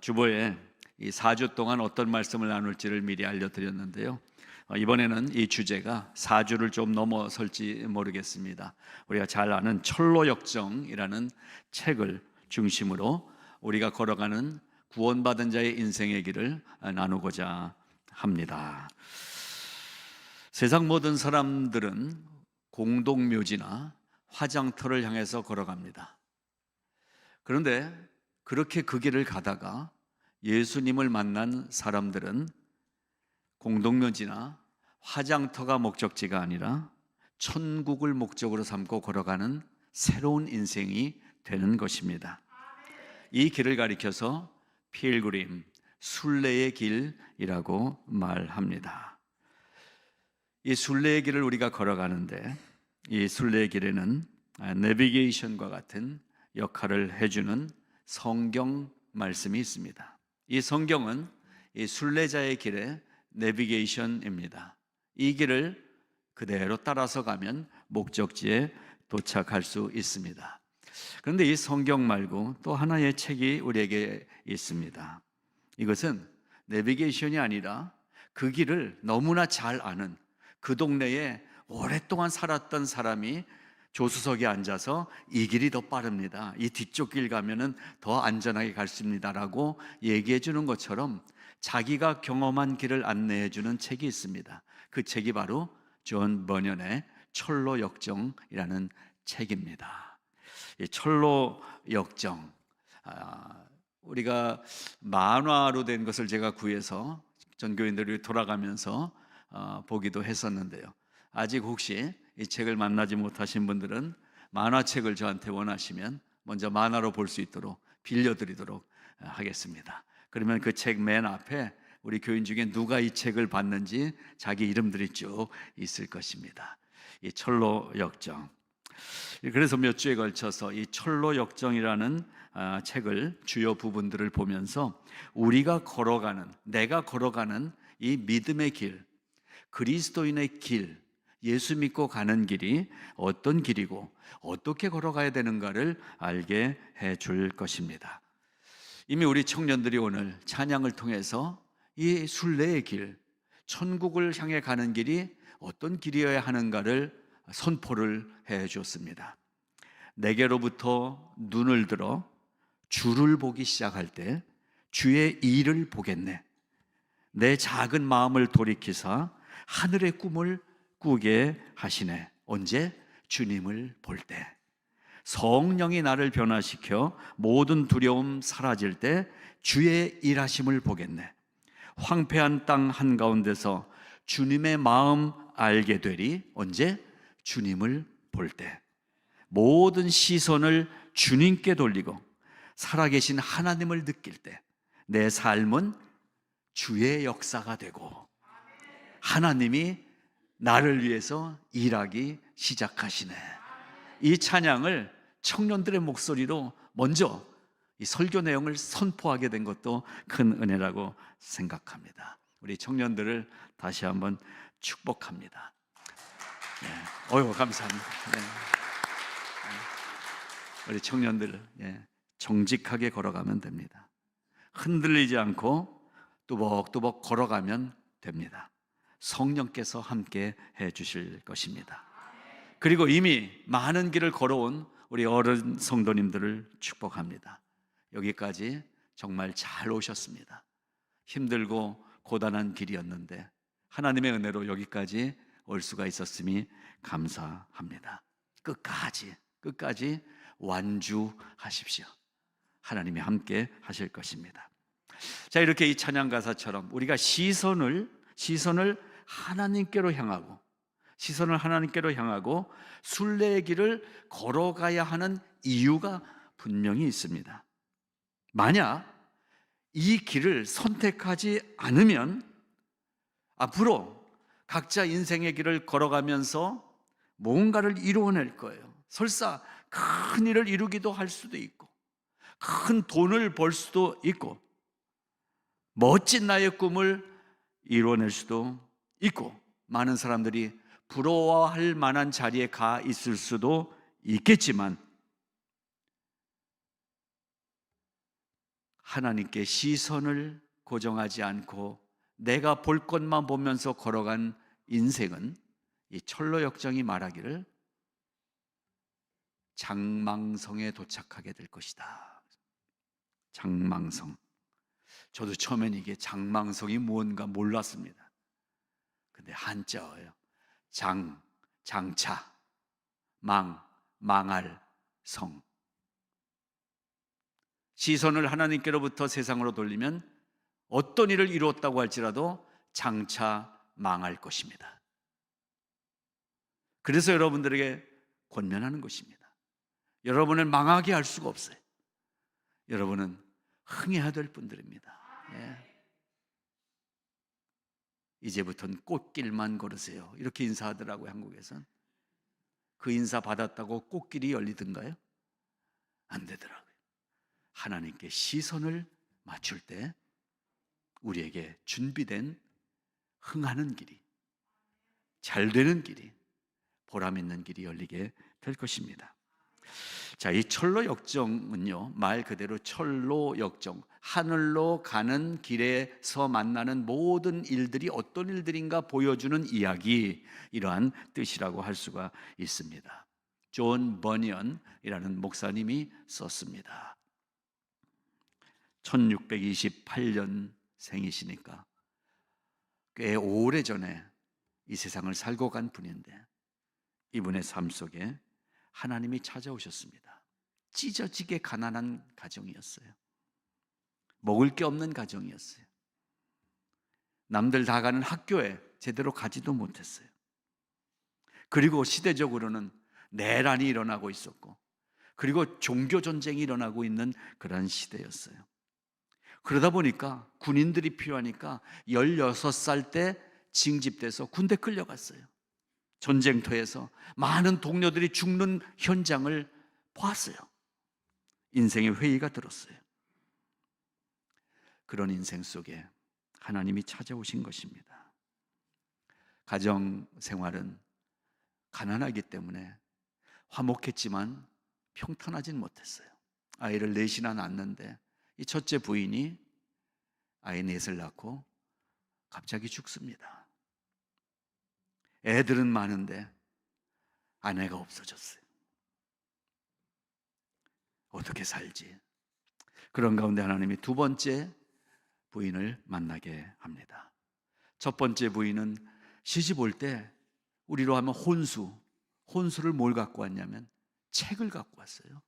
주보에 이 4주 동안 어떤 말씀을 나눌지를 미리 알려드렸는데요. 이번에는 이 주제가 4주를 좀 넘어설지 모르겠습니다. 우리가 잘 아는 철로역정이라는 책을 중심으로 우리가 걸어가는 구원받은 자의 인생의 길을 나누고자 합니다. 세상 모든 사람들은 공동묘지나 화장터를 향해서 걸어갑니다. 그런데 그렇게 그 길을 가다가 예수님을 만난 사람들은 공동묘지나 화장터가 목적지가 아니라 천국을 목적으로 삼고 걸어가는 새로운 인생이 되는 것입니다. 이 길을 가리켜서 필그림, 순례의 길이라고 말합니다. 이 순례의 길을 우리가 걸어가는데 이 순례의 길에는 내비게이션과 같은 역할을 해주는 성경 말씀이 있습니다. 이 성경은 이 순례자의 길의 내비게이션입니다. 이 길을 그대로 따라서 가면 목적지에 도착할 수 있습니다. 그런데 이 성경 말고 또 하나의 책이 우리에게 있습니다. 이것은 내비게이션이 아니라 그 길을 너무나 잘 아는 그 동네에 오랫동안 살았던 사람이 조수석에 앉아서 이 길이 더 빠릅니다, 이 뒤쪽 길 가면은 더 안전하게 갈 수 있습니다라고 얘기해 주는 것처럼 자기가 경험한 길을 안내해 주는 책이 있습니다. 그 책이 바로 존 버년의 철로역정이라는 책입니다. 이 철로역정, 우리가 만화로 된 것을 제가 구해서 전교인들이 돌아가면서 보기도 했었는데요. 아직 혹시 이 책을 만나지 못하신 분들은 만화책을 저한테 원하시면 먼저 만화로 볼 수 있도록 빌려드리도록 하겠습니다. 그러면 그 책 맨 앞에 우리 교인 중에 누가 이 책을 봤는지 자기 이름들이 쭉 있을 것입니다. 이 철로역정. 그래서 몇 주에 걸쳐서 이 철로역정이라는 책을 주요 부분들을 보면서 우리가 걸어가는, 내가 걸어가는 이 믿음의 길, 그리스도인의 길, 예수 믿고 가는 길이 어떤 길이고 어떻게 걸어가야 되는가를 알게 해줄 것입니다. 이미 우리 청년들이 오늘 찬양을 통해서 이 순례의 길, 천국을 향해 가는 길이 어떤 길이어야 하는가를 선포를 해주었습니다. 내게로부터 눈을 들어 주를 보기 시작할 때 주의 일을 보겠네. 내 작은 마음을 돌이키사 하늘의 꿈을 꾸게 하시네. 언제? 주님을 볼 때. 성령이 나를 변화시켜 모든 두려움 사라질 때 주의 일하심을 보겠네. 황폐한 땅 한가운데서 주님의 마음 알게 되리. 언제? 주님을 볼 때. 모든 시선을 주님께 돌리고 살아계신 하나님을 느낄 때 내 삶은 주의 역사가 되고 하나님이 나를 위해서 일하기 시작하시네. 이 찬양을 청년들의 목소리로 먼저 이 설교 내용을 선포하게 된 것도 큰 은혜라고 생각합니다. 우리 청년들을 다시 한번 축복합니다. 네. 어휴, 감사합니다. 네. 우리 청년들 정직하게 걸어가면 됩니다. 흔들리지 않고 뚜벅뚜벅 걸어가면 됩니다. 성령께서 함께 해 주실 것입니다. 그리고 이미 많은 길을 걸어온 우리 어른 성도님들을 축복합니다. 여기까지 정말 잘 오셨습니다. 힘들고 고단한 길이었는데 하나님의 은혜로 여기까지 올 수가 있었음이 감사합니다. 끝까지 완주하십시오. 하나님이 함께 하실 것입니다. 자, 이렇게 이 찬양 가사처럼 우리가 시선을 하나님께로 향하고 순례의 길을 걸어가야 하는 이유가 분명히 있습니다. 만약 이 길을 선택하지 않으면 앞으로 각자 인생의 길을 걸어가면서 뭔가를 이루어낼 거예요. 설사 큰 일을 이루기도 할 수도 있고 큰 돈을 벌 수도 있고 멋진 나의 꿈을 이루어낼 수도 있고 많은 사람들이 부러워할 만한 자리에 가 있을 수도 있겠지만 하나님께 시선을 고정하지 않고 내가 볼 것만 보면서 걸어간 인생은 이 철로 역정이 말하기를 장망성에 도착하게 될 것이다. 장망성. 저도 처음엔 이게 장망성이 무언가 몰랐습니다. 근데 한자어예요. 장, 장차, 망, 망할, 성. 시선을 하나님께로부터 세상으로 돌리면 어떤 일을 이루었다고 할지라도 장차 망할 것입니다. 그래서 여러분들에게 권면하는 것입니다. 여러분을 망하게 할 수가 없어요. 여러분은 흥해야 될 분들입니다. 예. 이제부터는 꽃길만 걸으세요. 이렇게 인사하더라고요, 한국에선. 그 인사 받았다고 꽃길이 열리던가요? 안 되더라고요. 하나님께 시선을 맞출 때 우리에게 준비된 흥하는 길이, 잘 되는 길이, 보람 있는 길이 열리게 될 것입니다. 자, 이 철로 역정은요, 말 그대로 철로 역정, 하늘로 가는 길에서 만나는 모든 일들이 어떤 일들인가 보여주는 이야기, 이러한 뜻이라고 할 수가 있습니다. 존 버니언이라는 목사님이 썼습니다. 1628년 생이시니까 꽤 오래전에 이 세상을 살고 간 분인데, 이분의 삶 속에 하나님이 찾아오셨습니다. 찢어지게 가난한 가정이었어요. 먹을 게 없는 가정이었어요. 남들 다 가는 학교에 제대로 가지도 못했어요. 그리고 시대적으로는 내란이 일어나고 있었고, 그리고 종교 전쟁이 일어나고 있는 그런 시대였어요. 그러다 보니까 군인들이 필요하니까 16살 때 징집돼서 군대 끌려갔어요. 전쟁터에서 많은 동료들이 죽는 현장을 보았어요. 인생의 회의가 들었어요. 그런 인생 속에 하나님이 찾아오신 것입니다. 가정 생활은 가난하기 때문에 화목했지만 평탄하진 못했어요. 아이를 넷이나 낳았는데 이 첫째 부인이 아이 넷을 낳고 갑자기 죽습니다. 애들은 많은데 아내가 없어졌어요. 어떻게 살지? 그런 가운데 하나님이 두 번째 부인을 만나게 합니다. 첫 번째 부인은 시집 올 때 우리로 하면 혼수를 뭘 갖고 왔냐면 책을 갖고 왔어요.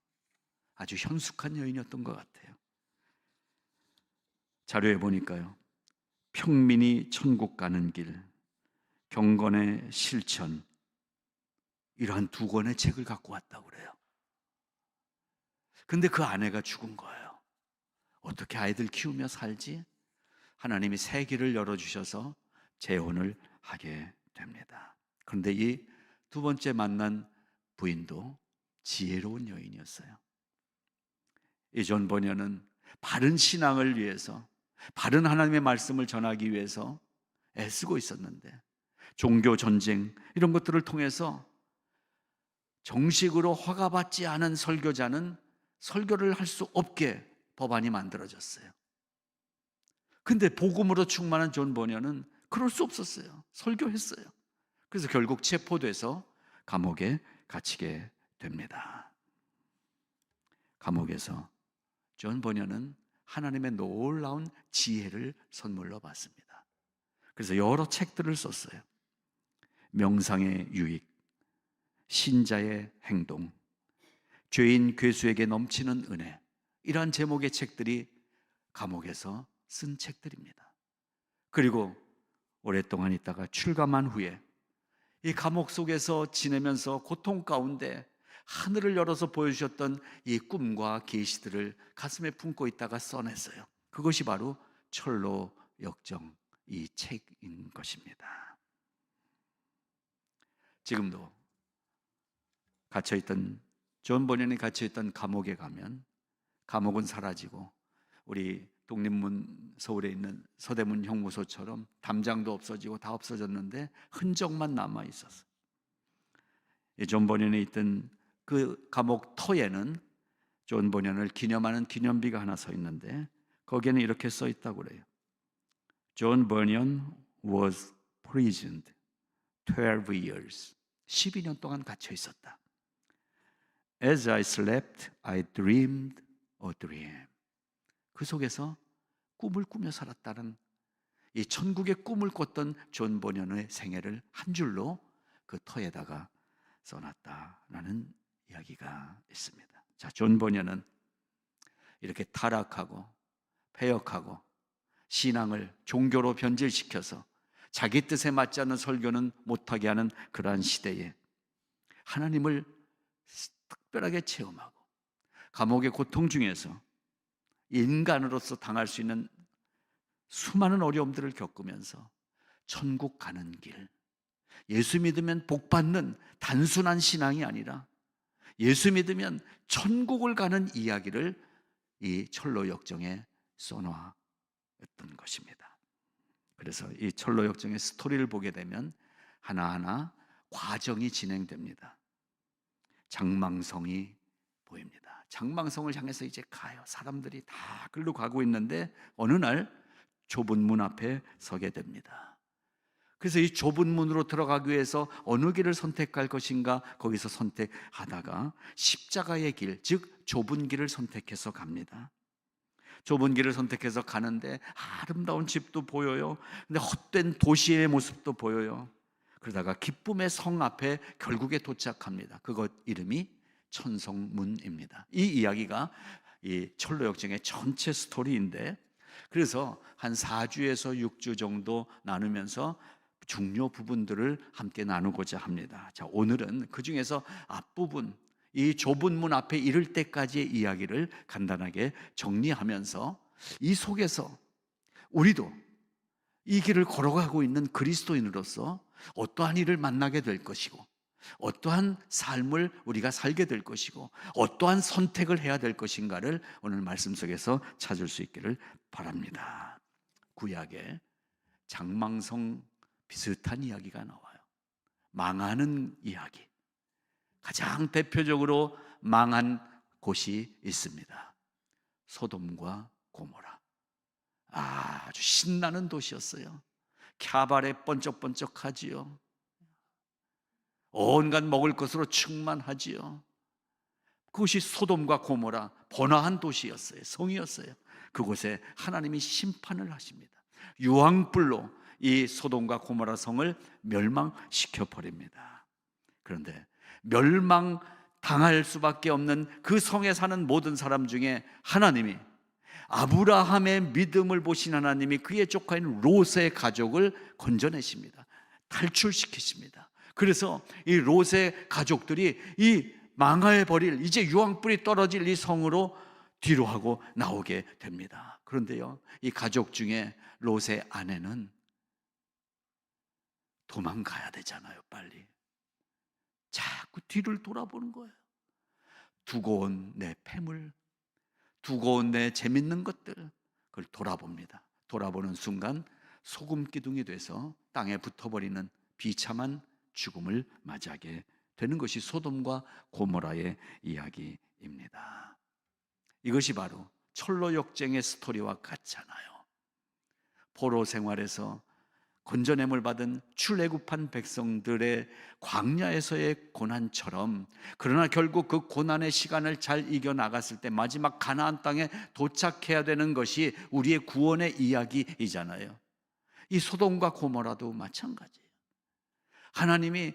아주 현숙한 여인이었던 것 같아요. 자료에 보니까요, 평민이 천국 가는 길, 경건의 실천, 이러한 두 권의 책을 갖고 왔다고 그래요. 근데 그 아내가 죽은 거예요. 어떻게 아이들 키우며 살지? 하나님이 새 길을 열어주셔서 재혼을 하게 됩니다. 그런데 이 두 번째 만난 부인도 지혜로운 여인이었어요. 이 존 버녀는 바른 신앙을 위해서, 바른 하나님의 말씀을 전하기 위해서 애쓰고 있었는데, 종교 전쟁 이런 것들을 통해서 정식으로 허가받지 않은 설교자는 설교를 할 수 없게 법안이 만들어졌어요. 근데 복음으로 충만한 존 버녀는 그럴 수 없었어요. 설교했어요. 그래서 결국 체포돼서 감옥에 갇히게 됩니다. 감옥에서 존 버녀는 하나님의 놀라운 지혜를 선물로 받습니다. 그래서 여러 책들을 썼어요. 명상의 유익, 신자의 행동, 죄인 괴수에게 넘치는 은혜, 이러한 제목의 책들이 감옥에서 쓴 책들입니다. 그리고 오랫동안 있다가 출감한 후에 이 감옥 속에서 지내면서 고통 가운데 하늘을 열어서 보여주셨던 이 꿈과 계시들을 가슴에 품고 있다가 써냈어요. 그것이 바로 철로 역정, 이 책인 것입니다. 지금도 갇혀있던, 존 버년이 갇혀있던 감옥에 가면 감옥은 사라지고 우리 독립문 서울에 있는 서대문 형무소처럼 담장도 없어지고 다 없어졌는데 흔적만 남아 있었어요. 존 버년에 있던 그 감옥 터에는 존 버년을 기념하는 기념비가 하나 서 있는데 거기에는 이렇게 써 있다고 그래요. John Bunyan was imprisoned 12 years. 12년 동안 갇혀 있었다. As I slept, I dreamed a dream. 그 속에서 꿈을 꾸며 살았다는, 이 천국의 꿈을 꿨던 존 버년의 생애를 한 줄로 그 터에다가 써놨다라는 이야기가 있습니다. 자, 존 버년은 이렇게 타락하고 패역하고 신앙을 종교로 변질시켜서 자기 뜻에 맞지 않는 설교는 못하게 하는 그러한 시대에 하나님을 특별하게 체험하고 감옥의 고통 중에서 인간으로서 당할 수 있는 수많은 어려움들을 겪으면서 천국 가는 길, 예수 믿으면 복 받는 단순한 신앙이 아니라 예수 믿으면 천국을 가는 이야기를 이 철로 역정에 써놓았던 것입니다. 그래서 이 철로 역정의 스토리를 보게 되면 하나하나 과정이 진행됩니다. 장망성이 보입니다. 장망성을 향해서 이제 가요. 사람들이 다 글로 가고 있는데 어느 날 좁은 문 앞에 서게 됩니다. 그래서 이 좁은 문으로 들어가기 위해서 어느 길을 선택할 것인가 거기서 선택하다가 십자가의 길, 즉 좁은 길을 선택해서 갑니다. 좁은 길을 선택해서 가는데 아름다운 집도 보여요. 근데 헛된 도시의 모습도 보여요. 그러다가 기쁨의 성 앞에 결국에 도착합니다. 그것 이름이 천성문입니다. 이 이야기가 이 철로 역정의 전체 스토리인데, 그래서 한 4주에서 6주 정도 나누면서 중요 부분들을 함께 나누고자 합니다. 자, 오늘은 그 중에서 앞부분, 이 좁은 문 앞에 이를 때까지의 이야기를 간단하게 정리하면서 이 속에서 우리도 이 길을 걸어가고 있는 그리스도인으로서 어떠한 일을 만나게 될 것이고 어떠한 삶을 우리가 살게 될 것이고 어떠한 선택을 해야 될 것인가를 오늘 말씀 속에서 찾을 수 있기를 바랍니다. 구약에 장망성 비슷한 이야기가 나와요. 망하는 이야기. 가장 대표적으로 망한 곳이 있습니다. 소돔과 고모라. 아주 신나는 도시였어요. 캬바레 번쩍번쩍하지요. 온갖 먹을 것으로 충만하지요. 그것이 소돔과 고모라, 번화한 도시였어요. 성이었어요. 그곳에 하나님이 심판을 하십니다. 유황불로 이 소돔과 고모라 성을 멸망시켜 버립니다. 그런데 멸망당할 수밖에 없는 그 성에 사는 모든 사람 중에 하나님이, 아브라함의 믿음을 보신 하나님이 그의 조카인 롯의 가족을 건져내십니다. 탈출시키십니다. 그래서 이 롯의 가족들이 이 망해버릴, 이제 유황불이 떨어질 이 성으로 뒤로 하고 나오게 됩니다. 그런데요, 이 가족 중에 롯의 아내는 도망가야 되잖아요. 빨리 자꾸 뒤를 돌아보는 거예요. 두고 온 내 폐물, 두고 온 내 재밌는 것들, 그걸 돌아봅니다. 돌아보는 순간 소금 기둥이 돼서 땅에 붙어버리는 비참한 죽음을 맞이하게 되는 것이 소돔과 고모라의 이야기입니다. 이것이 바로 철로 역정의 스토리와 같잖아요. 포로 생활에서 건져냄을 받은 출애굽한 백성들의 광야에서의 고난처럼, 그러나 결국 그 고난의 시간을 잘 이겨나갔을 때 마지막 가나안 땅에 도착해야 되는 것이 우리의 구원의 이야기이잖아요. 이 소돔과 고모라도 마찬가지예요. 하나님이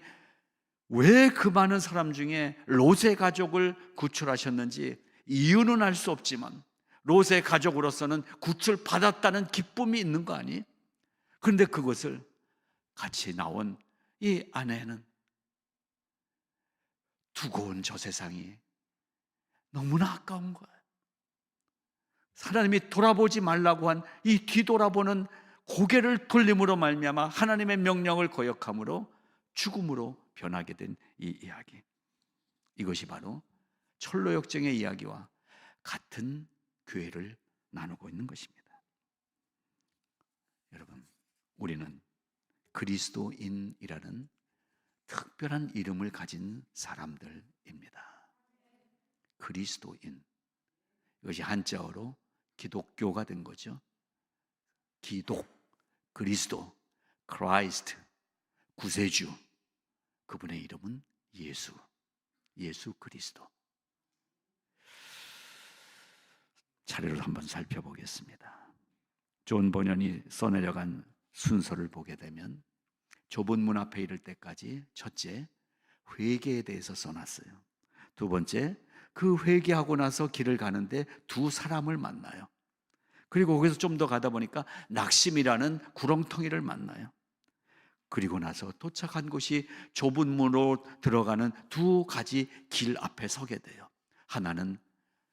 왜 그 많은 사람 중에 롯의 가족을 구출하셨는지 이유는 알 수 없지만 롯의 가족으로서는 구출받았다는 기쁨이 있는 거 아니에요? 그런데 그것을 같이 나온 이 아내는 두고 온 저 세상이 너무나 아까운 거예요. 하나님이 돌아보지 말라고 한 이 뒤돌아보는 고개를 돌림으로 말미암아 하나님의 명령을 거역함으로 죽음으로 변하게 된 이 이야기, 이것이 바로 철로 역정의 이야기와 같은 교회를 나누고 있는 것입니다. 여러분, 우리는 그리스도인이라는 특별한 이름을 가진 사람들입니다. 그리스도인, 이것이 한자어로 기독교가 된 거죠. 기독, 그리스도, 크라이스트, 구세주. 그분의 이름은 예수, 예수 그리스도. 차례로 한번 살펴보겠습니다. 존 버년이 써내려간 순서를 보게 되면 좁은 문 앞에 이를 때까지 첫째, 회개에 대해서 써놨어요. 두 번째, 그 회개하고 나서 길을 가는데 두 사람을 만나요. 그리고 거기서 좀 더 가다 보니까 낙심이라는 구렁텅이를 만나요. 그리고 나서 도착한 곳이 좁은 문으로 들어가는 두 가지 길 앞에 서게 돼요. 하나는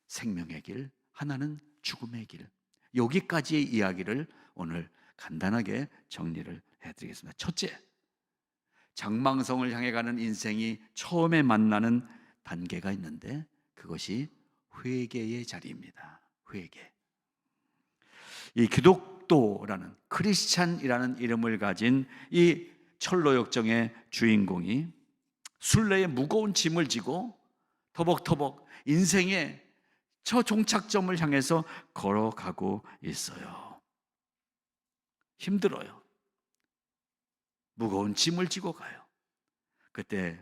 생명의 길, 하나는 죽음의 길. 여기까지의 이야기를 오늘 간단하게 정리를 해드리겠습니다. 첫째, 장망성을 향해 가는 인생이 처음에 만나는 단계가 있는데 그것이 회개의 자리입니다. 회개. 이 기독도라는 크리스찬이라는 이름을 가진 이 철로역정의 주인공이 순례의 무거운 짐을 지고 터벅터벅 인생의 저 종착점을 향해서 걸어가고 있어요. 힘들어요. 무거운 짐을 지고 가요. 그때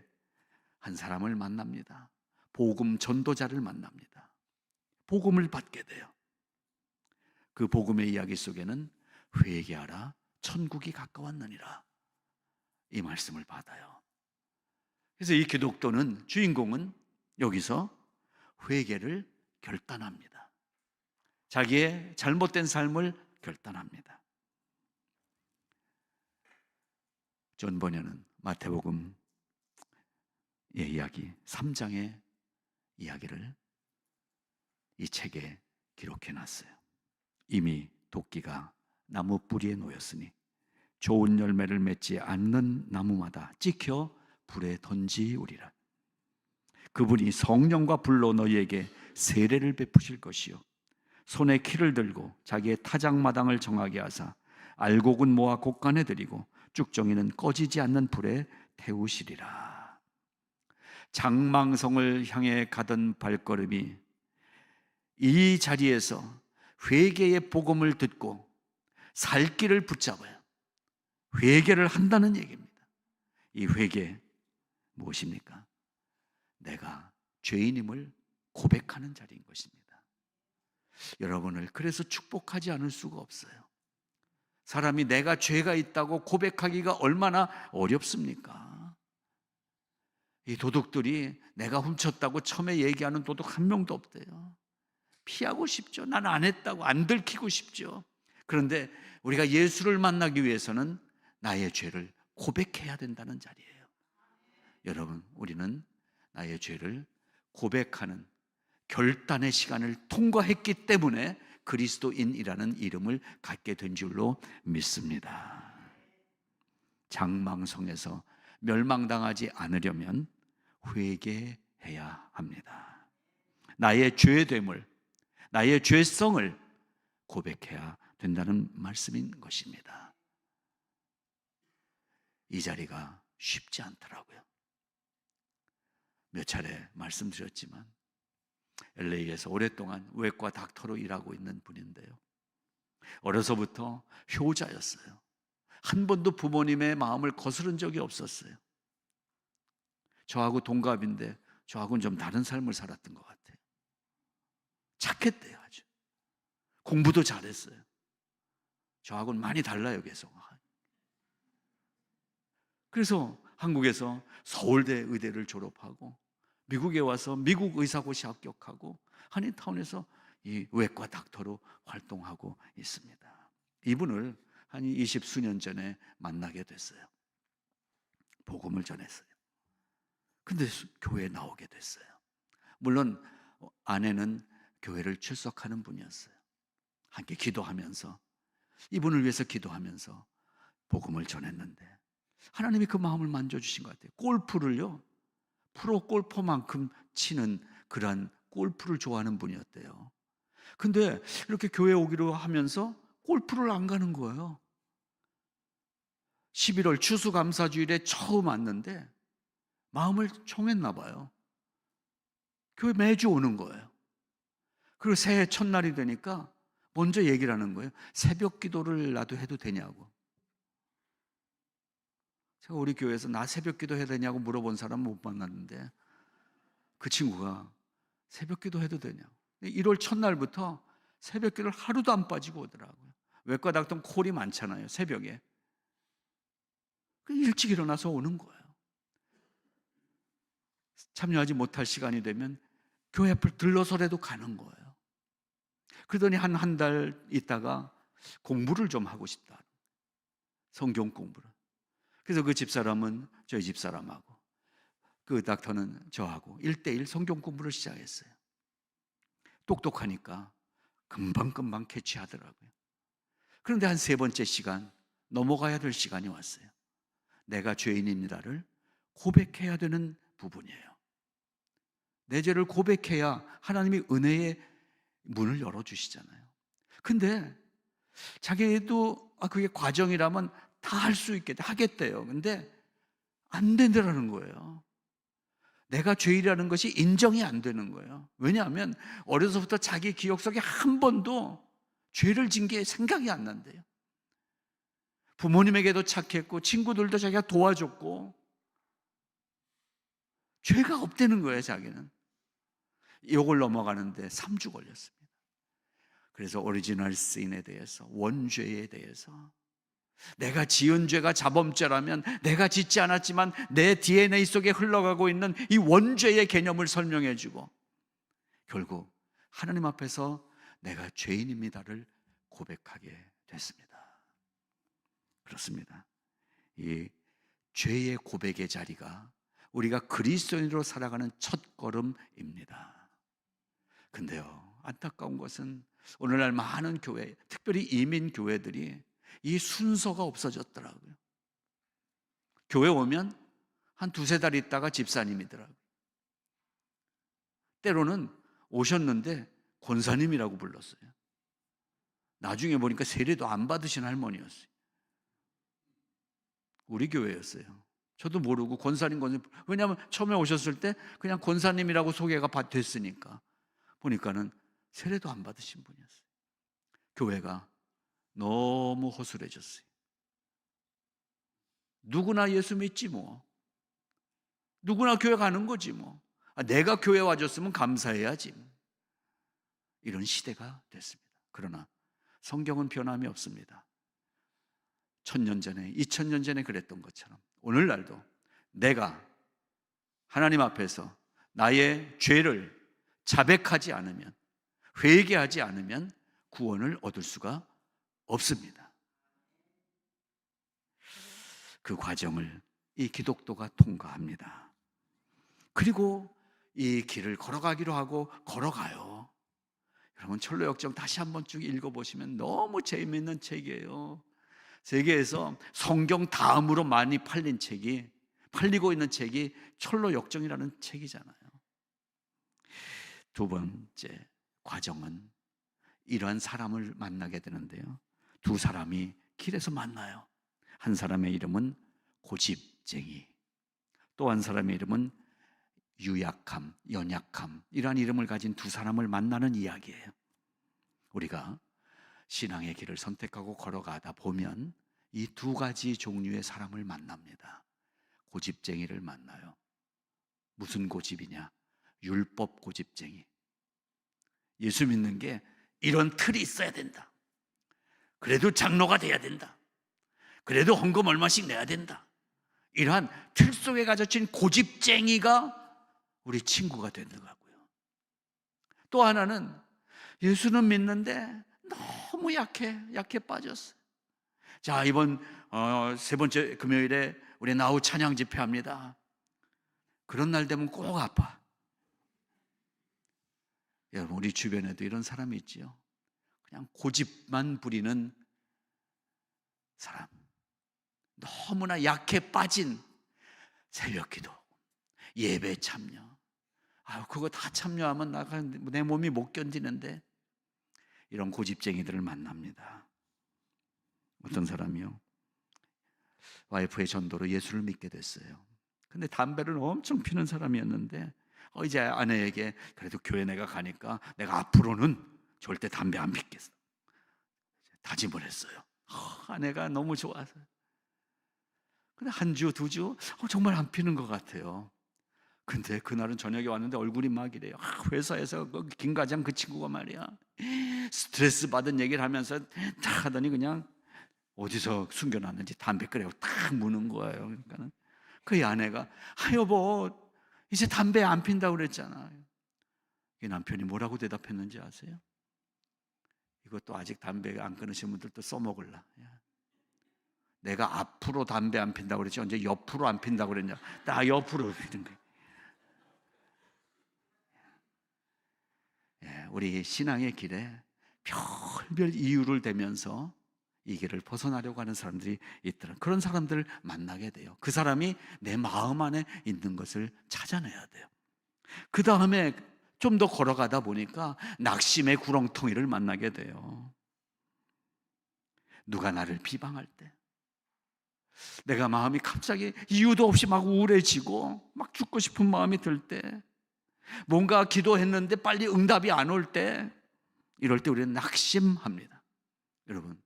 한 사람을 만납니다. 복음 전도자를 만납니다. 복음을 받게 돼요. 그 복음의 이야기 속에는 회개하라, 천국이 가까웠느니라, 이 말씀을 받아요. 그래서 이 기독도는, 주인공은 여기서 회개를 결단합니다. 자기의 잘못된 삶을 결단합니다. 존 버년은 마태복음의 이야기 3장의 이야기를 이 책에 기록해 놨어요. 이미 도끼가 나무 뿌리에 놓였으니 좋은 열매를 맺지 않는 나무마다 찍혀 불에 던지우리라. 그분이 성령과 불로 너희에게 세례를 베푸실 것이요 손에 키를 들고 자기의 타작마당을 정하게 하사 알곡은 모아 곡간에 들이고 쭉정이는 꺼지지 않는 불에 태우시리라. 장망성을 향해 가던 발걸음이 이 자리에서 회개의 복음을 듣고 살 길을 붙잡아요. 회개를 한다는 얘기입니다. 이 회개 무엇입니까? 내가 죄인임을 고백하는 자리인 것입니다. 여러분을 그래서 축복하지 않을 수가 없어요. 사람이 내가 죄가 있다고 고백하기가 얼마나 어렵습니까? 이 도둑들이 내가 훔쳤다고 처음에 얘기하는 도둑 한 명도 없대요. 피하고 싶죠. 난 안 했다고 안 들키고 싶죠. 그런데 우리가 예수를 만나기 위해서는 나의 죄를 고백해야 된다는 자리예요. 여러분, 우리는 나의 죄를 고백하는 결단의 시간을 통과했기 때문에 그리스도인이라는 이름을 갖게 된 줄로 믿습니다. 장망성에서 멸망당하지 않으려면 회개해야 합니다. 나의 죄됨을, 나의 죄성을 고백해야 된다는 말씀인 것입니다. 이 자리가 쉽지 않더라고요. 몇 차례 말씀드렸지만 LA에서 오랫동안 외과 닥터로 일하고 있는 분인데요, 어려서부터 효자였어요. 한 번도 부모님의 마음을 거스른 적이 없었어요. 저하고 동갑인데 저하고는 좀 다른 삶을 살았던 것 같아요. 착했대요. 아주 공부도 잘했어요. 저하고는 많이 달라요. 계속. 그래서 한국에서 서울대 의대를 졸업하고 미국에 와서 미국 의사고시 합격하고 한인타운에서 이 외과 닥터로 활동하고 있습니다. 이분을 한 20수년 전에 만나게 됐어요. 복음을 전했어요. 근데 교회에 나오게 됐어요. 물론 아내는 교회를 출석하는 분이었어요. 함께 기도하면서, 이분을 위해서 기도하면서 복음을 전했는데 하나님이 그 마음을 만져주신 것 같아요. 골프를요, 프로 골퍼만큼 치는 그런 골프를 좋아하는 분이었대요. 근데 이렇게 교회 오기로 하면서 골프를 안 가는 거예요. 11월 추수감사주일에 처음 왔는데 마음을 청했나 봐요. 교회 매주 오는 거예요. 그리고 새해 첫날이 되니까 먼저 얘기를 하는 거예요. 새벽 기도를 나도 해도 되냐고. 제가 우리 교회에서 나 새벽 기도 해야 되냐고 물어본 사람 못 만났는데 그 친구가 새벽 기도 해도 되냐고. 1월 첫날부터 새벽 기도를 하루도 안 빠지고 오더라고요. 외과 닥터는 콜이 많잖아요, 새벽에. 일찍 일어나서 오는 거예요. 참여하지 못할 시간이 되면 교회 앞을 들러서라도 가는 거예요. 그러더니 한 달 있다가 공부를 좀 하고 싶다. 성경 공부를. 그래서 그 집사람은 저희 집사람하고 그 닥터는 저하고 1대1 성경 공부를 시작했어요. 똑똑하니까 금방금방 캐치하더라고요. 그런데 한 3번째 시간, 넘어가야 될 시간이 왔어요. 내가 죄인입니다를 고백해야 되는 부분이에요. 내 죄를 고백해야 하나님이 은혜의 문을 열어주시잖아요. 근데 자기도 그게 과정이라면 다 할 수 있겠다, 하겠대요. 근데 안 된다라는 거예요. 내가 죄인이라는 것이 인정이 안 되는 거예요. 왜냐하면 어려서부터 자기 기억 속에 한 번도 죄를 진 게 생각이 안 난대요. 부모님에게도 착했고 친구들도 자기가 도와줬고 죄가 없다는 거예요. 자기는. 이걸 넘어가는데 3주 걸렸습니다. 그래서 오리지널 신에 대해서, 원죄에 대해서, 내가 지은 죄가 자범죄라면 내가 짓지 않았지만 내 DNA 속에 흘러가고 있는 이 원죄의 개념을 설명해 주고 결국 하나님 앞에서 내가 죄인입니다를 고백하게 됐습니다. 그렇습니다. 이 죄의 고백의 자리가 우리가 그리스도인으로 살아가는 첫걸음입니다. 근데요, 안타까운 것은 오늘날 많은 교회, 특별히 이민 교회들이 이 순서가 없어졌더라고요. 교회 오면 한 2-3달 있다가 집사님이더라고요. 때로는 오셨는데 권사님이라고 불렀어요. 나중에 보니까 세례도 안 받으신 할머니였어요. 우리 교회였어요. 저도 모르고 권사님. 왜냐하면 처음에 오셨을 때 그냥 권사님이라고 소개가 됐으니까. 보니까는 세례도 안 받으신 분이었어요. 교회가 너무 허술해졌어요. 누구나 예수 믿지 뭐. 누구나 교회 가는 거지 뭐. 내가 교회 와줬으면 감사해야지. 이런 시대가 됐습니다. 그러나 성경은 변함이 없습니다. 1000년 전에, 2000년 전에 그랬던 것처럼 오늘날도 내가 하나님 앞에서 나의 죄를 자백하지 않으면, 회개하지 않으면 구원을 얻을 수가 없습니다. 그 과정을 이 기독도가 통과합니다. 그리고 이 길을 걸어가기로 하고 걸어가요. 여러분 철로역정 다시 한번 쭉 읽어보시면 너무 재미있는 책이에요. 세계에서 성경 다음으로 많이 팔리고 있는 책이 철로역정이라는 책이잖아요. 2번째 과정은 이러한 사람을 만나게 되는데요. 2 사람이 길에서 만나요. 한 사람의 이름은 고집쟁이, 또 한 사람의 이름은 유약함, 연약함, 이러한 이름을 가진 2 사람을 만나는 이야기예요. 우리가 신앙의 길을 선택하고 걸어가다 보면 이 2 가지 종류의 사람을 만납니다. 고집쟁이를 만나요. 무슨 고집이냐? 율법 고집쟁이. 예수 믿는 게 이런 틀이 있어야 된다. 그래도 장로가 돼야 된다. 그래도 헌금 얼마씩 내야 된다. 이러한 틀 속에 가져진 고집쟁이가 우리 친구가 되는 거고요. 또 하나는 예수는 믿는데 너무 약해 빠졌어요. 자, 이번 3번째 금요일에 우리 나우 찬양 집회합니다. 그런 날 되면 꼭 아파. 여러분, 우리 주변에도 이런 사람이 있지요. 그냥 고집만 부리는 사람. 너무나 약해 빠진 새벽기도, 예배 참여. 그거 다 참여하면 내 몸이 못 견디는데. 이런 고집쟁이들을 만납니다. 어떤 사람이요, 와이프의 전도로 예수를 믿게 됐어요. 근데 담배를 엄청 피는 사람이었는데 이제 아내에게 그래도 교회 내가 가니까 내가 앞으로는 절대 담배 안 피겠어. 다짐을 했어요. 아내가 너무 좋아서. 근데 한 주, 두 주, 정말 안 피는 것 같아요. 근데 그날은 저녁에 왔는데 얼굴이 막 이래요. 회사에서 그 김과장 그 친구가 말이야, 스트레스 받은 얘기를 하면서 딱 하더니 그냥 어디서 숨겨놨는지 담배 끄라고 딱 무는 거예요. 그러니까는 그 아내가, 여보, 이제 담배 안 핀다고 그랬잖아. 이 남편이 뭐라고 대답했는지 아세요? 이것도 아직 담배 안 끊으신 분들도 써먹을라. 내가 앞으로 담배 안 핀다고 그랬지 언제 옆으로 안 핀다고 그랬냐. 나 옆으로 피는 거예요. 우리 신앙의 길에 별별 이유를 대면서 이 길을 벗어나려고 하는 사람들이 있더라. 그런 사람들을 만나게 돼요. 그 사람이 내 마음 안에 있는 것을 찾아내야 돼요. 그 다음에 좀 더 걸어가다 보니까 낙심의 구렁텅이를 만나게 돼요. 누가 나를 비방할 때, 내가 마음이 갑자기 이유도 없이 막 우울해지고 막 죽고 싶은 마음이 들 때, 뭔가 기도했는데 빨리 응답이 안 올 때, 이럴 때 우리는 낙심합니다. 여러분,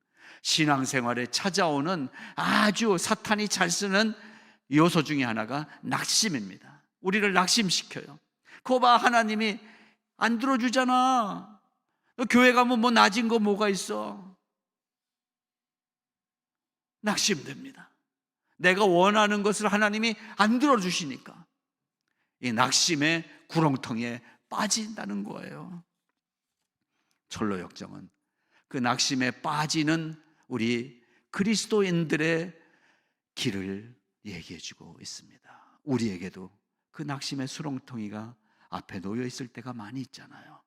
신앙생활에 찾아오는 아주 사탄이 잘 쓰는 요소 중에 하나가 낙심입니다. 우리를 낙심시켜요. 그거 봐, 하나님이 안 들어주잖아. 교회 가면 뭐 낮은 거 뭐가 있어. 낙심됩니다. 내가 원하는 것을 하나님이 안 들어주시니까 이 낙심의 구렁텅이에 빠진다는 거예요. 철로 역정은 그 낙심에 빠지는 우리 그리스도인들의 길을 얘기해주고 있습니다. 우리에게도 그 낙심의 수렁텅이가 앞에 놓여 있을 때가 많이 있잖아요.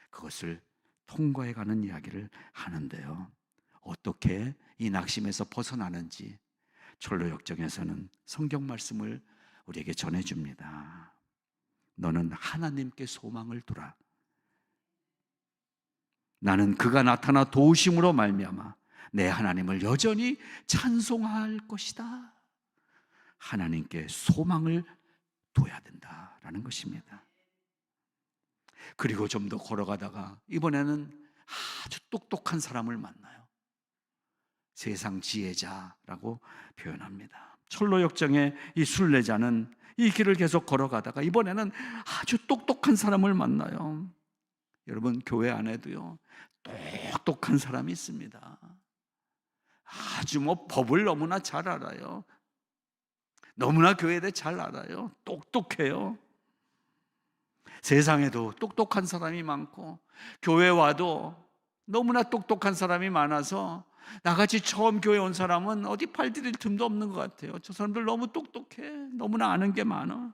그것을 통과해가는 이야기를 하는데요, 어떻게 이 낙심에서 벗어나는지 철로 역정에서는 성경 말씀을 우리에게 전해줍니다. 너는 하나님께 소망을 두라. 나는 그가 나타나 도우심으로 말미암아 내 하나님을 여전히 찬송할 것이다. 하나님께 소망을 둬야 된다라는 것입니다. 그리고 좀 더 걸어가다가 이번에는 아주 똑똑한 사람을 만나요. 세상 지혜자라고 표현합니다. 철로 역정의 이 순례자는 이 길을 계속 걸어가다가 이번에는 아주 똑똑한 사람을 만나요. 여러분, 교회 안에도요 똑똑한 사람이 있습니다. 아주 법을 너무나 잘 알아요. 너무나 교회에 대해 잘 알아요. 똑똑해요. 세상에도 똑똑한 사람이 많고 교회 와도 너무나 똑똑한 사람이 많아서 나같이 처음 교회 온 사람은 어디 팔 디딜 틈도 없는 것 같아요. 저 사람들 너무 똑똑해. 너무나 아는 게 많아.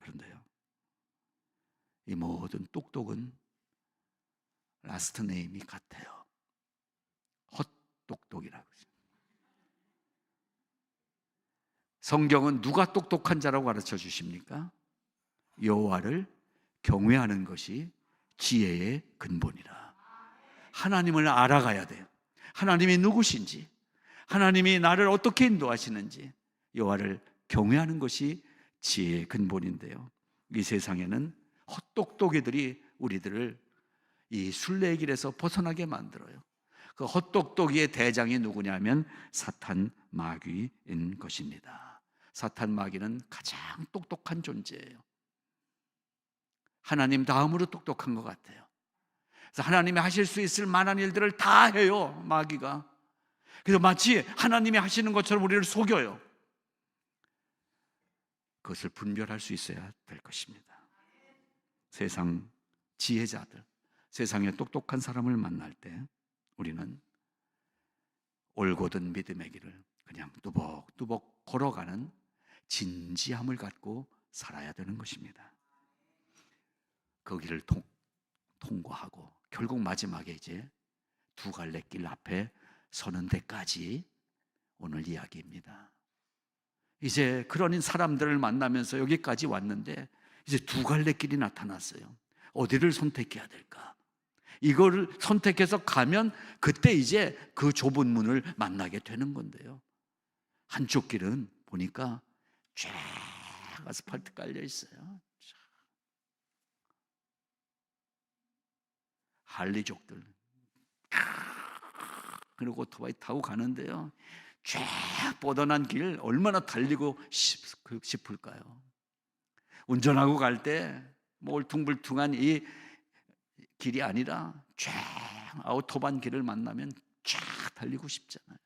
그런데요, 이 모든 똑똑은 라스트 네임이 같아요. 헛똑똑이라고. 성경은 누가 똑똑한 자라고 가르쳐 주십니까? 여호와를 경외하는 것이 지혜의 근본이라. 하나님을 알아가야 돼요. 하나님이 누구신지, 하나님이 나를 어떻게 인도하시는지, 여호와를 경외하는 것이 지혜의 근본인데요, 이 세상에는 헛똑똑이들이 우리들을 이 순례의 길에서 벗어나게 만들어요. 그 헛똑똑이의 대장이 누구냐면 사탄 마귀인 것입니다. 사탄 마귀는 가장 똑똑한 존재예요. 하나님 다음으로 똑똑한 것 같아요. 그래서 하나님이 하실 수 있을 만한 일들을 다 해요, 마귀가. 그래서 마치 하나님이 하시는 것처럼 우리를 속여요. 그것을 분별할 수 있어야 될 것입니다. 세상 지혜자들, 세상에 똑똑한 사람을 만날 때 우리는 올곧은 믿음의 길을 그냥 뚜벅뚜벅 걸어가는 진지함을 갖고 살아야 되는 것입니다. 그 길을 통과하고 결국 마지막에 이제 두 갈래 길 앞에 서는 데까지 오늘 이야기입니다. 이제 그런 사람들을 만나면서 여기까지 왔는데 이제 두 갈래 길이 나타났어요. 어디를 선택해야 될까? 이거를 선택해서 가면 그때 이제 그 좁은 문을 만나게 되는 건데요, 한쪽 길은 보니까 쫙 아스팔트 깔려 있어요. 할리족들, 그리고 오토바이 타고 가는데요, 쫙 뻗어난 길 얼마나 달리고 싶을까요? 운전하고 갈 때 뭐 울퉁불퉁한 이 길이 아니라 쫙 오토반 길을 만나면 쫙 달리고 싶잖아요.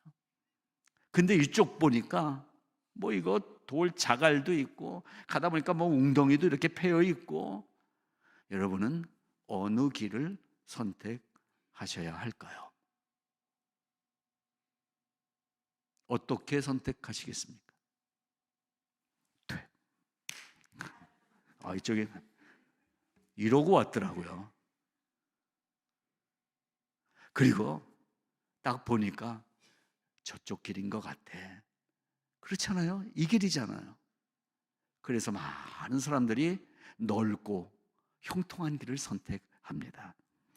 근데 이쪽 보니까 뭐 이거 돌 자갈도 있고 가다 보니까 뭐 웅덩이도 이렇게 패여 있고, 여러분은 어느 길을 선택하셔야 할까요? 어떻게 선택하시겠습니까? 이쪽에 이러고 왔더라고요. 그리고 딱 보니까 저쪽 길인 것 같아. 그렇잖아요. 이 길이잖아요. 그래서 많은 사람들이 넓고 형통한 길을 선택합니다.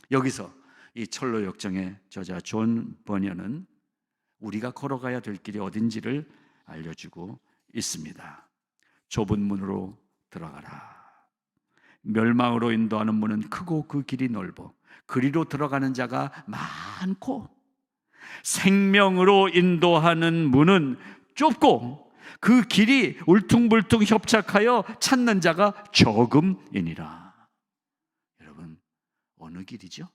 여기서 이 철로 역정의 저자 존 버녀는 우리가 걸어가야 될 길이 어딘지를 알려주고 있습니다. 좁은 문으로 들어가라. 멸망으로 인도하는 문은 크고 그 길이 넓어 그리로 들어가는 자가 많고, 생명으로 인도하는 문은 좁고 그 길이 울퉁불퉁 협착하여 찾는 자가 적음이니라. 여러분, 어느 길이죠?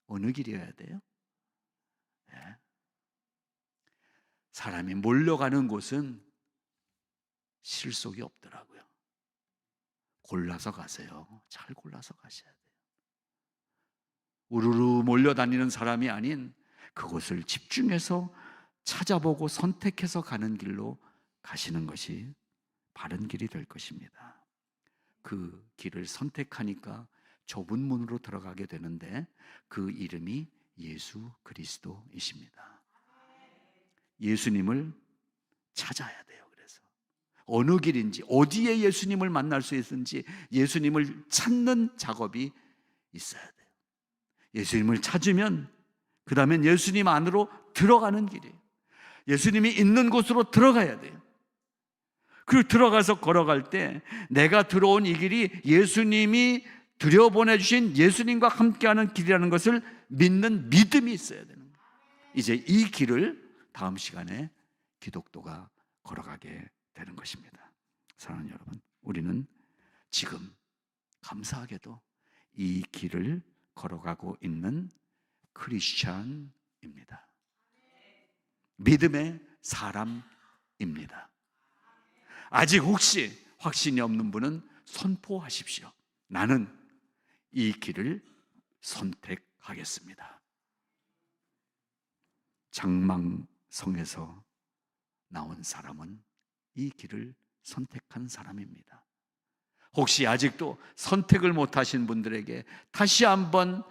어느 길이어야 돼요? 네. 사람이 몰려가는 곳은 실속이 없더라고요. 골라서 가세요. 잘 골라서 가셔야 돼요. 우르르 몰려다니는 사람이 아닌 그곳을 집중해서 찾아보고 선택해서 가는 길로 가시는 것이 바른 길이 될 것입니다. 그 길을 선택하니까 좁은 문으로 들어가게 되는데 그 이름이 예수 그리스도이십니다. 예수님을 찾아야 돼요. 그래서 어느 길인지, 어디에 예수님을 만날 수 있는지 예수님을 찾는 작업이 있어야 돼요. 예수님을 찾으면 그 다음엔 예수님 안으로 들어가는 길이에요. 예수님이 있는 곳으로 들어가야 돼요. 그리고 들어가서 걸어갈 때 내가 들어온 이 길이 예수님이 들여보내주신 예수님과 함께하는 길이라는 것을 믿는 믿음이 있어야 되는 거예요. 이제 이 길을 다음 시간에 기독도가 걸어가게 되는 것입니다. 사랑하는 여러분, 우리는 지금 감사하게도 이 길을 걸어가고 있는 크리스찬입니다. 믿음의 사람입니다. 아직 혹시 확신이 없는 분은 선포하십시오. 나는 이 길을 선택하겠습니다. 장망성에서 나온 사람은 이 길을 선택한 사람입니다. 혹시 아직도 선택을 못하신 분들에게 다시 한번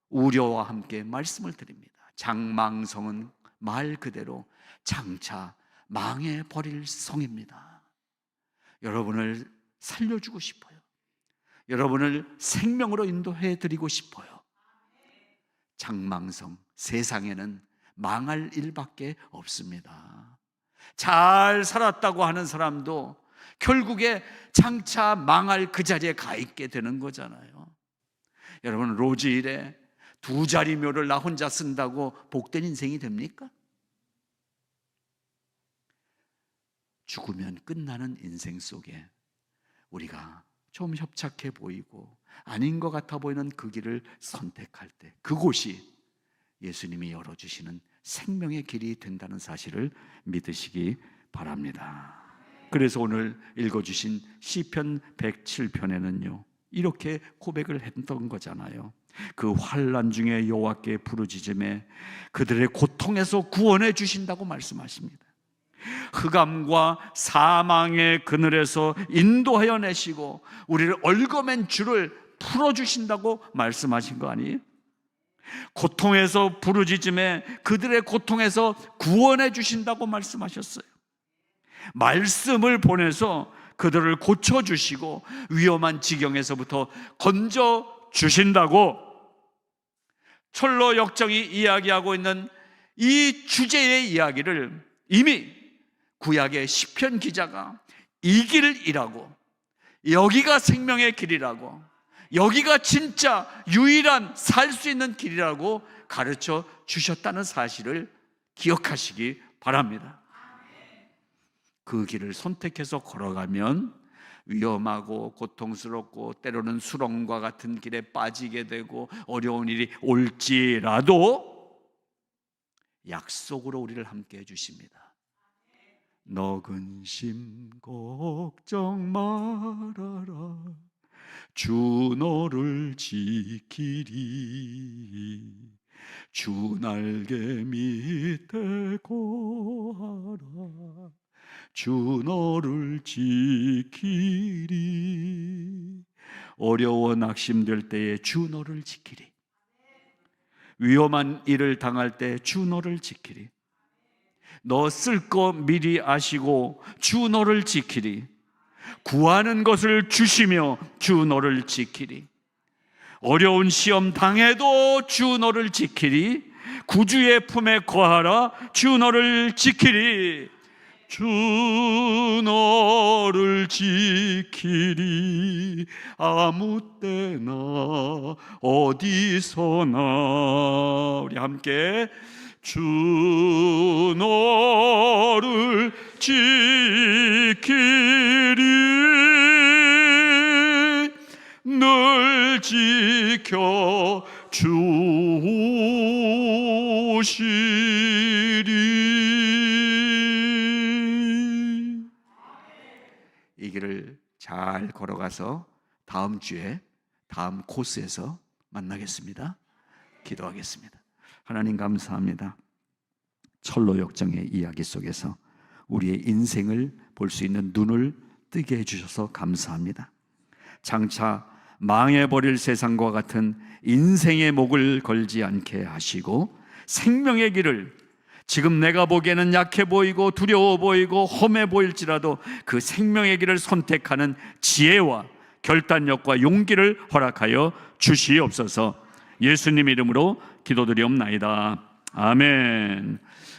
우려와 함께 말씀을 드립니다. 장망성은 말 그대로 장차 망해버릴 성입니다. 여러분을 살려주고 싶어요. 여러분을 생명으로 인도해 드리고 싶어요. 장망성, 세상에는 망할 일밖에 없습니다. 잘 살았다고 하는 사람도 결국에 장차 망할 그 자리에 가 있게 되는 거잖아요. 여러분, 로즈힐에 2자리 묘를 나 혼자 쓴다고 복된 인생이 됩니까? 죽으면 끝나는 인생 속에 우리가 좀 협착해 보이고 아닌 것 같아 보이는 그 길을 선택할 때 그곳이 예수님이 열어주시는 생명의 길이 된다는 사실을 믿으시기 바랍니다. 그래서 오늘 읽어주신 시편 107편에는요 이렇게 고백을 했던 거잖아요. 그 환난 중에 여호와께 부르짖음에 그들의 고통에서 구원해 주신다고 말씀하십니다. 흑암과 사망의 그늘에서 인도하여 내시고 우리를 얽어맨 줄을 풀어주신다고 말씀하신 거 아니에요? 고통에서 부르짖음에 그들의 고통에서 구원해 주신다고 말씀하셨어요. 말씀을 보내서 그들을 고쳐주시고 위험한 지경에서부터 건져주신다고 철로 역정이 이야기하고 있는 이 주제의 이야기를 이미 구약의 시편 기자가 이 길이라고, 여기가 생명의 길이라고, 여기가 진짜 유일한 살 수 있는 길이라고 가르쳐 주셨다는 사실을 기억하시기 바랍니다. 그 길을 선택해서 걸어가면 위험하고 고통스럽고 때로는 수렁과 같은 길에 빠지게 되고 어려운 일이 올지라도 약속으로 우리를 함께 해주십니다. 너 근심 걱정 말아라, 주 너를 지키리, 주 날개 밑에 거하라, 주 너를 지키리. 어려워 낙심될 때에 주 너를 지키리. 위험한 일을 당할 때 주 너를 지키리. 너 쓸 거 미리 아시고 주 너를 지키리. 구하는 것을 주시며 주 너를 지키리. 어려운 시험 당해도 주 너를 지키리. 구주의 품에 거하라, 주 너를 지키리. 주 너를 지키리. 아무 때나 어디서나. 우리 함께 주 너를 지키리. 늘 지켜 주시리. 이 길을 잘 걸어가서 다음 주에 다음 코스에서 만나겠습니다. 기도하겠습니다. 하나님 감사합니다. 철로 역정의 이야기 속에서 우리의 인생을 볼 수 있는 눈을 뜨게 해주셔서 감사합니다. 장차 망해버릴 세상과 같은 인생의 목을 걸지 않게 하시고 생명의 길을, 지금 내가 보기에는 약해 보이고 두려워 보이고 험해 보일지라도 그 생명의 길을 선택하는 지혜와 결단력과 용기를 허락하여 주시옵소서. 예수님 이름으로 기도드리옵나이다. 아멘.